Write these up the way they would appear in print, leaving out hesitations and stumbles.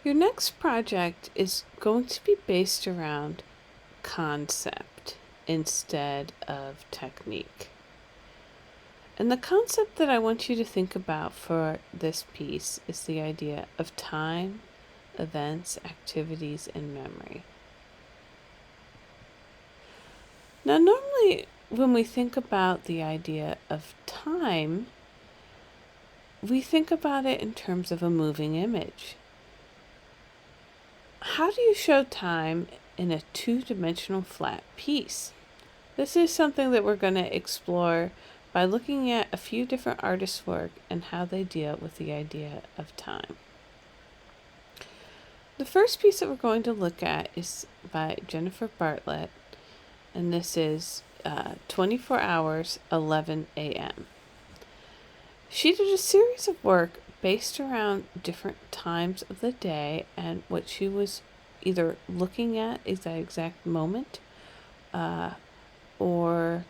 Your next project is going to be based around concept instead of technique. And the concept that I want you to think about for this piece is the idea of time, events, activities, and memory. Now, normally when we think about the idea of time, we think about it in terms of a moving image. How do you show time in a two-dimensional flat piece? This is something that we're going to explore by looking at a few different artists' work and how they deal with the idea of time. The first piece that we're going to look at is by Jennifer Bartlett, and this is 24 hours, 11 a.m. She did a series of work based around different times of the day and what she was either looking at is that exact moment or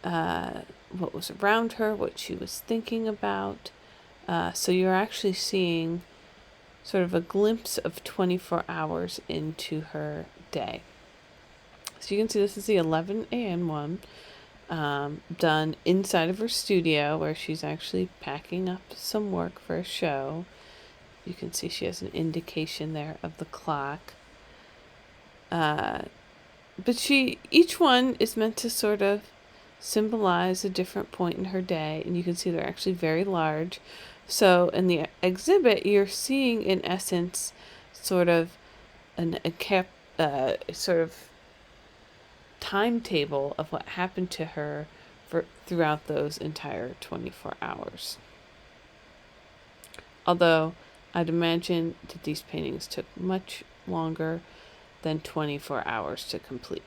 what was around her, what she was thinking about. So you're actually seeing sort of a glimpse of 24 hours into her day. So you can see this is the 11 a.m. one, done inside of her studio where she's actually packing up some work for a show. You can see she has an indication there of the clock. But each one is meant to sort of symbolize a different point in her day, and you can see they're actually very large. So in the exhibit, you're seeing in essence sort of sort of timetable of what happened to her throughout those entire 24 hours. Although I'd imagine that these paintings took much longer than 24 hours to complete.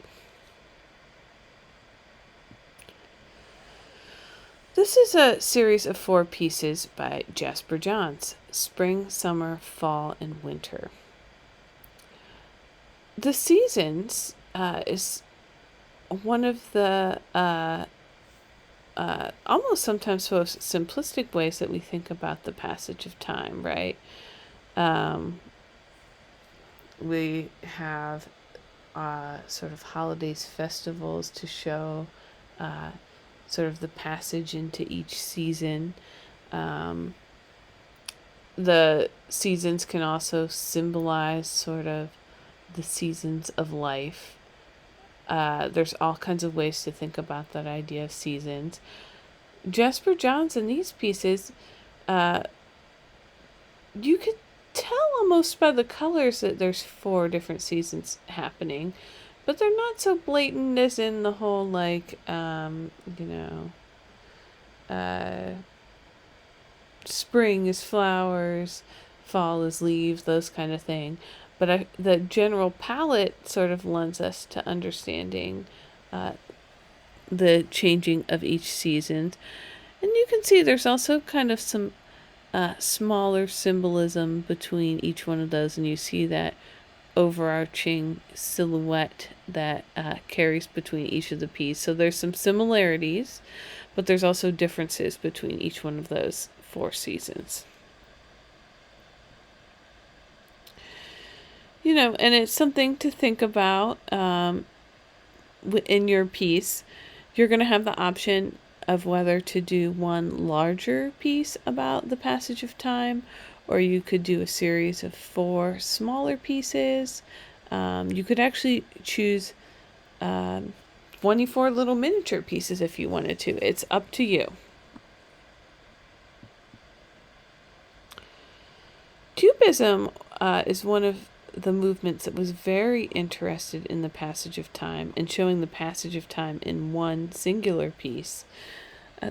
This is a series of 4 pieces by Jasper Johns: spring, summer, fall, and winter. The seasons is one of the almost sometimes most simplistic ways that we think about the passage of time, right? We have sort of holidays, festivals to show sort of the passage into each season. The seasons can also symbolize sort of the seasons of life. There's all kinds of ways to think about that idea of seasons. Jasper Johns in these pieces, you could tell almost by the colors that there's 4 different seasons happening, but they're not so blatant as in the whole spring is flowers, fall is leaves, those kind of thing. But the general palette sort of lends us to understanding the changing of each season. And you can see there's also kind of some smaller symbolism between each one of those, and you see that overarching silhouette that carries between each of the pieces. So there's some similarities, but there's also differences between each one of those 4 seasons. And it's something to think about in your piece. You're going to have the option of whether to do one larger piece about the passage of time, or you could do a series of 4 smaller pieces. You could actually choose 24 little miniature pieces if you wanted to. It's up to you. Cubism is one of the movements that was very interested in the passage of time and showing the passage of time in one singular piece.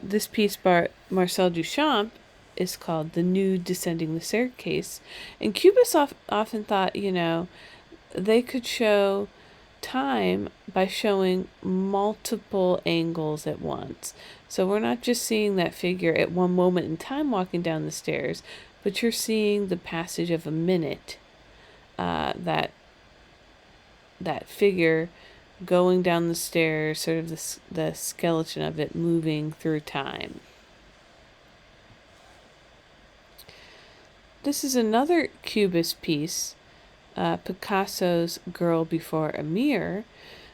This piece by Marcel Duchamp is called The Nude Descending the Staircase, and Cubists often thought, they could show time by showing multiple angles at once. So we're not just seeing that figure at one moment in time walking down the stairs, but you're seeing the passage of a minute, that figure going down the stairs, sort of the skeleton of it moving through time. This is another Cubist piece, Picasso's Girl Before a Mirror.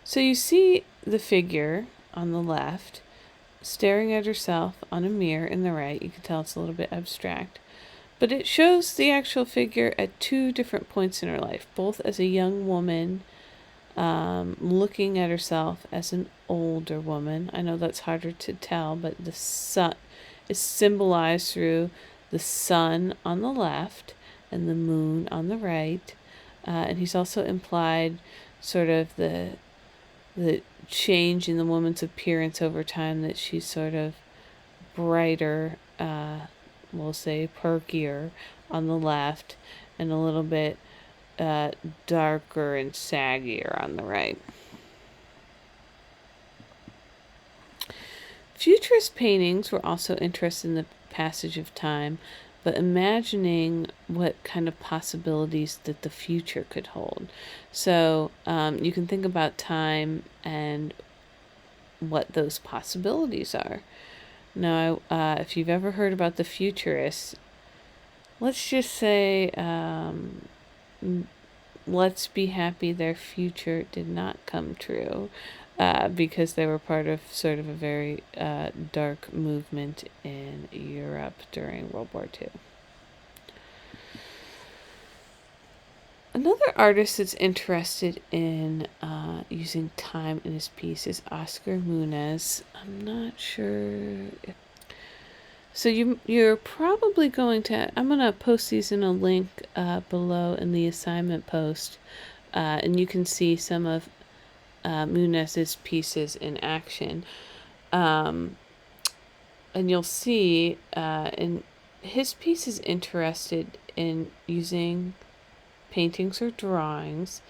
So you see the figure on the left staring at herself on a mirror in the right. You can tell it's a little bit abstract. But it shows the actual figure at two different points in her life, both as a young woman, looking at herself as an older woman. I know that's harder to tell, but the sun is symbolized through the sun on the left and the moon on the right. And he's also implied sort of the change in the woman's appearance over time, that she's sort of brighter, we'll say perkier on the left, and a little bit darker and saggier on the right. Futurist paintings were also interested in the passage of time, but imagining what kind of possibilities that the future could hold. So you can think about time and what those possibilities are. Now, if you've ever heard about the futurists, let's just say, let's be happy their future did not come true, because they were part of sort of a very dark movement in Europe during World War II. Another artist that's interested in using time in his piece is Oscar Muniz. I'm not sure if... So you're probably going to... I'm going to post these in a link below in the assignment post. And you can see some of Muniz's pieces in action. And you'll see in his piece is interested in using paintings or drawings,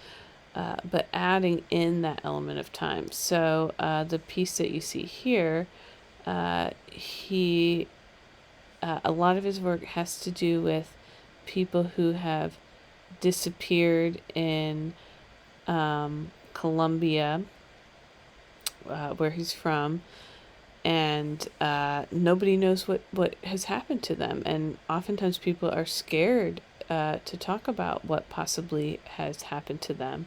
but adding in that element of time. So the piece that you see here, he a lot of his work has to do with people who have disappeared in Colombia, where he's from, and nobody knows what has happened to them, and oftentimes people are scared to talk about what possibly has happened to them.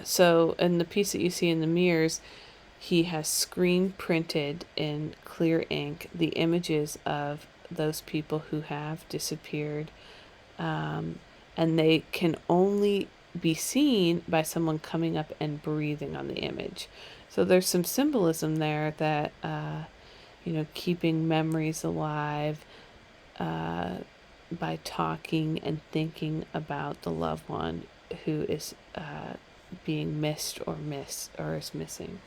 So in the piece that you see in the mirrors, he has screen printed in clear ink the images of those people who have disappeared, and they can only be seen by someone coming up and breathing on the image. So there's some symbolism there that, keeping memories alive by talking and thinking about the loved one who is being missed or is missing.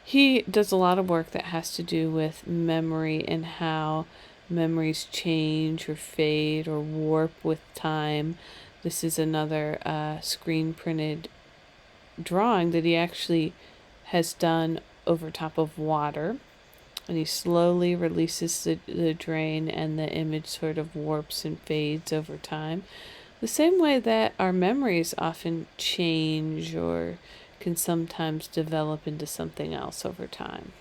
He does a lot of work that has to do with memory and how memories change or fade or warp with time. This is another screen printed drawing that he actually has done over top of water, and he slowly releases the drain, and the image sort of warps and fades over time, the same way that our memories often change or can sometimes develop into something else over time.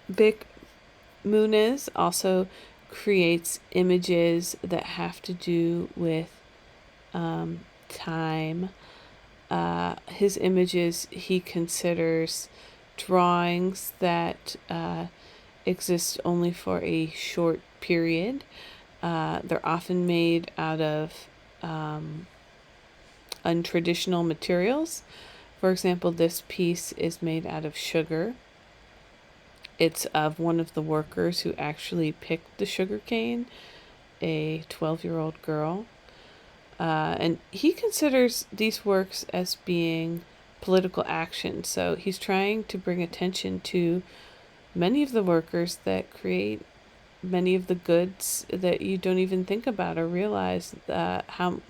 Vic Muniz also creates images that have to do with time. His images he considers drawings that exist only for a short period. They're often made out of untraditional materials. For example, this piece is made out of sugar. It's of one of the workers who actually picked the sugar cane, a 12-year-old girl. And he considers these works as being political action. So he's trying to bring attention to many of the workers that create many of the goods that you don't even think about or realize how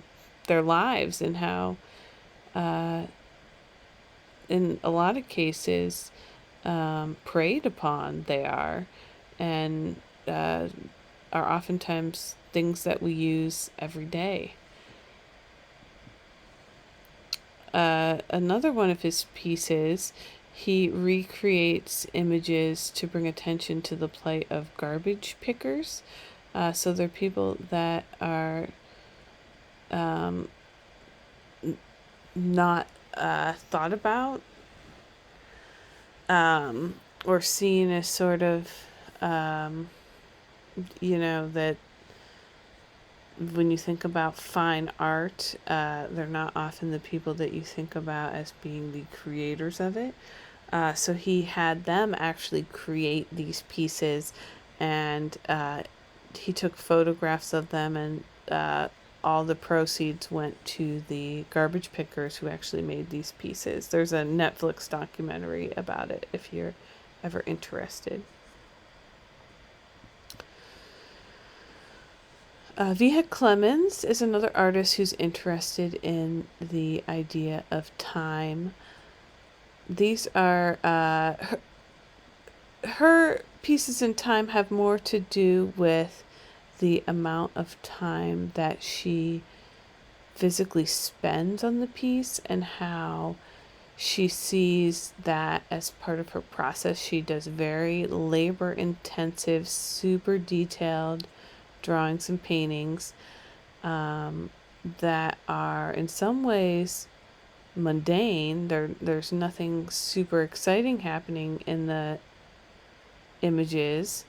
their lives and how in a lot of cases preyed upon they are, and are oftentimes things that we use every day. Another one of his pieces, he recreates images to bring attention to the plight of garbage pickers. So they're people that are not thought about, or seen as sort of, that when you think about fine art, they're not often the people that you think about as being the creators of it. So he had them actually create these pieces, and he took photographs of them, and all the proceeds went to the garbage pickers who actually made these pieces. There's a Netflix documentary about it if you're ever interested. Vija Clemens is another artist who's interested in the idea of time. These are her pieces in time have more to do with the amount of time that she physically spends on the piece and how she sees that as part of her process. She does very labor intensive, super detailed drawings and paintings that are in some ways mundane. There's nothing super exciting happening in the images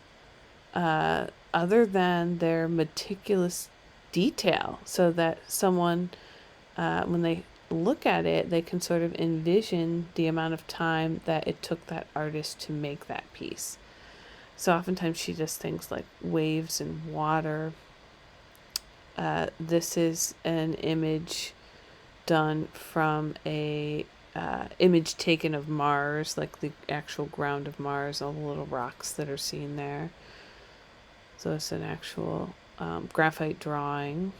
other than their meticulous detail, so that someone, when they look at it, they can sort of envision the amount of time that it took that artist to make that piece. So oftentimes she does things like waves and water. This is an image done from a image taken of Mars, like the actual ground of Mars, all the little rocks that are seen there. So it's an actual graphite drawing.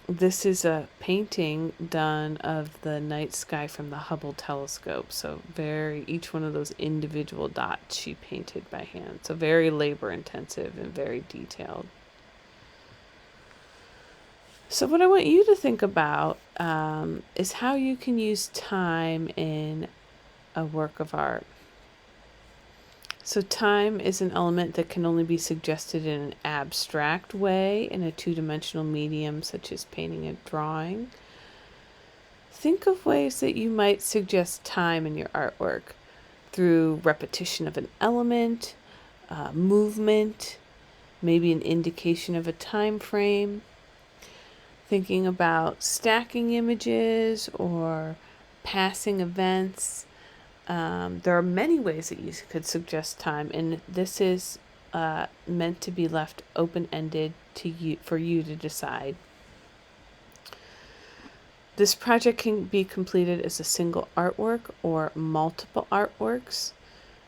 This is a painting done of the night sky from the Hubble telescope. So each one of those individual dots she painted by hand. So very labor intensive and very detailed. So what I want you to think about is how you can use time in a work of art. So time is an element that can only be suggested in an abstract way in a two-dimensional medium such as painting and drawing. Think of ways that you might suggest time in your artwork through repetition of an element, movement, maybe an indication of a time frame. Thinking about stacking images or passing events. There are many ways that you could suggest time, and this is meant to be left open-ended for you to decide. This project can be completed as a single artwork or multiple artworks.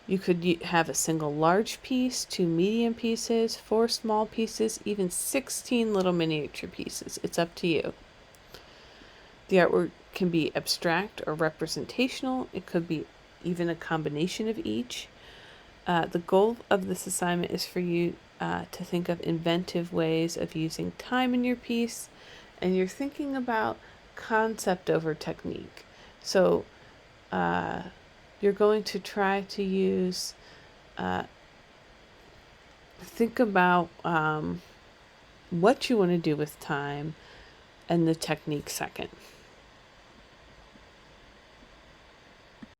You could have a single large piece, 2 medium pieces, 4 small pieces, even 16 little miniature pieces. It's up to you. The artwork can be abstract or representational. It could be even a combination of each. The goal of this assignment is for you to think of inventive ways of using time in your piece, and you're thinking about concept over technique. So you're going to try to use, think about what you want to do with time and the technique second.